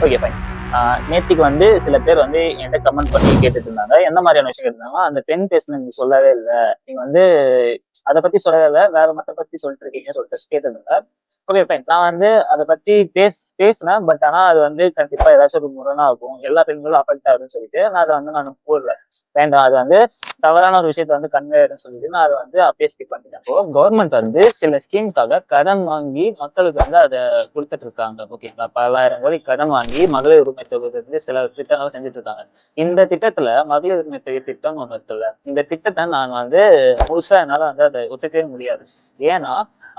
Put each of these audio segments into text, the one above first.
Okay fine. நேத்திக்கு வந்து சில பேர் வந்து என்கிட்ட கமெண்ட் பண்ணி கேட்டுட்டு இருந்தாங்க. எந்த மாதிரியான விஷயம் கேட்டிருந்தாங்கன்னா, அந்த பெண் பேசுனது நீங்க சொல்லவே இல்ல. நீங்க வந்து அத பத்தி சொல்லவே இல்ல. வேற மத்த பத்தி சொல்லிட்டு இருக்கீங்கன்னு சொல்லிட்டு கேட்டிருந்தாங்க. Okay fine. நான் வந்து அத பத்தி பேசினேன். பட் ஆனா அது வந்து கண்டிப்பா ஏதாச்சும் ஒரு முரணா இருக்கும். எல்லா பெண்களும் அஃபெக்ட் ஆகுதுன்னு சொல்லிட்டு நான் அத வந்து நான் போடல. வேண்டாம். அது வந்து தவறான ஒரு விஷயத்த வந்து கன்வே ஆயிடும்னு சொல்லிட்டு நான் அத வந்து அப்பயே ஸ்கிப் பண்ணிட்டேன். இப்போ கவர்மெண்ட் வந்து சில ஸ்கீம்க்காக கடன் வாங்கி மக்களுக்கு வந்து அத குடுத்துட்டு இருக்காங்க. ஓகேங்களா? பல்லாயிரம் கோடி கடன் வாங்கி மகளிர் உரிமை தொகுதிக்கு வந்து சில திட்டங்கள் செஞ்சுட்டு இருக்காங்க. இந்த திட்டத்துல மகளிர் உரிமை தொகை திட்டம்னு ஒண்ணு இருக்குல்ல. இந்த திட்டத்த நான் வந்து முழுசா என்னால வந்து அத ஒத்துக்கவே முடியாது. ஏன்னா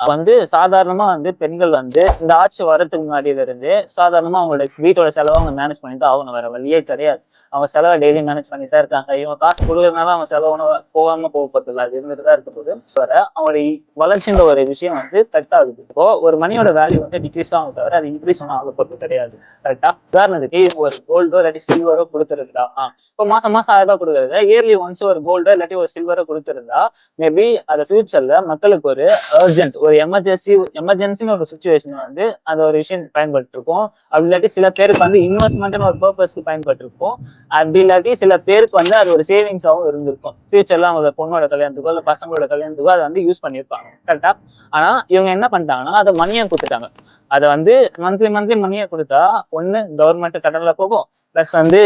வந்து சாதாரணமா வந்து பெண்கள் வந்து இந்த ஆட்சி வர்றதுக்கு முன்னாடியில இருந்தே சாதாரணமா அவங்களோட வீட்டோட செலவை அவங்க மேனேஜ் பண்ணிட்டு ஆகணும். வேற வழியே கிடையாது. அவங்க செலவை டெய்லி மேனேஜ் பண்ணிட்டு தான் இருக்காங்க. இவங்க காசு கொடுக்கறதுனால அவங்க செலவு போகாம போக போறதில்ல. அது இருந்துட்டு தான் இருக்க போகுது. வர அவங்களுடைய வளர்ச்சின்ற ஒரு விஷயம் வந்து கட் ஆகுது. இப்போ ஒரு மணியோட வேல்யூ வந்து டிக்ரீஸ் ஆகும் தவிர அது இன்க்ரீஸ் ஒன்றும் ஆக போறது கிடையாது. கரெக்டா? உதாரணத்துக்கு இவங்க ஒரு கோல்டோ இல்லாட்டி சில்வரோ கொடுத்துருந்தா இப்போ மாசம் மாசம் 1000 ரூபாய் கொடுக்குறது இயர்லி ஒன்ஸ் ஒரு கோல்டோ இல்லாட்டி ஒரு சில்வரோ கொடுத்துருந்தா மேபி அது ஃபியூச்சர்ல மக்களுக்கு ஒரு அர்ஜென்ட் ஒரு எமர்ஜென்சின்னு ஒரு சுச்சுவேஷன் வந்து அந்த ஒரு விஷயம் பயன்பட்டு இருக்கும். அப்படி இல்லாட்டி சில பேருக்கு வந்து இன்வெஸ்ட்மெண்ட்னு ஒரு பர்பஸ்க்கு பயன்பட்டு இருக்கும். அப்படி இல்லாட்டி சில பேருக்கு வந்து அது ஒரு சேவிங்ஸாவும் இருந்திருக்கும். ஃபியூச்சர்ல அவங்க பொண்ணோட கல்யாணத்துக்கோ இல்ல பசங்களோட கல்யாணத்துக்கோ அதை வந்து யூஸ் பண்ணியிருப்பாங்க. கரெக்டா? ஆனா இவங்க என்ன பண்ணிட்டாங்கன்னா அதை மணியா கொடுத்துட்டாங்க. அதை வந்து மந்த்லி மணியா கொடுத்தா ஒண்ணு கவர்மெண்ட் கடன்ல போகும். பிளஸ் வந்து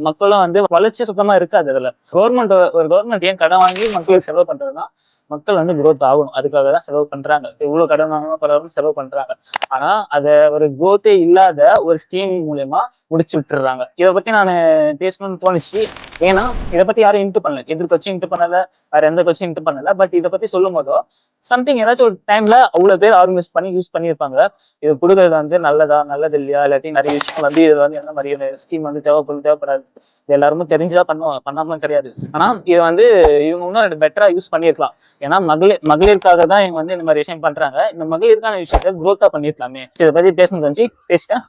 மக்களும் வந்து வளர்ச்சி சுத்தமா இருக்காது. அதுல கவர்மெண்ட் ஏன் கடன் வாங்கி மக்களுக்கு செலவு பண்றதுன்னா மக்கள் வந்து growth ஆகணும். அதுக்காக தான் செலவு பண்றாங்க. இவ்வளவு கடன் வாங்கணும் பரவாயில்ல செலவு பண்றாங்க. ஆனா அத ஒரு growth இல்லாத ஒரு ஸ்கீம் மூலியமா முடிச்சு விட்டுறாங்க. இதை பத்தி நான் பேசணும்னு தோணுச்சு. ஏன்னா இதை பத்தி யாரும் இன்ட்டு பண்ணல. எதிர்கட்சியும் இன்ட்டு பண்ணல, வேற எந்த கட்சியும் இன்ட்டு பண்ணல. பட் இதை பத்தி சொல்லும் போதோ சம்திங் ஏதாச்சும் ஒரு டைம்ல அவ்வளவு பேர் ஆர்கனைஸ் பண்ணி யூஸ் பண்ணியிருப்பாங்க. இது கொடுக்கறது வந்து நல்லதா நல்லது இல்லையா இல்லாட்டி நிறைய விஷயம் வந்து இது வந்து என்ன மாதிரியான ஸ்கீம் வந்து தேவைப்படாது இது எல்லாருமே தெரிஞ்சுதான் பண்ணுவாங்க, பண்ணாமலும் கிடையாது. ஆனா இது வந்து இவங்க இன்னும் பெட்டரா யூஸ் பண்ணிருக்கலாம். ஏன்னா மகளிருக்காக தான் இவங்க வந்து இந்த மாதிரி விஷயம் பண்றாங்க. இந்த மகளிருக்கான விஷயத்த growth பண்ணிருக்கலாமே. இதை பத்தி பேசணும் தெரிஞ்சு பேசிட்டேன்.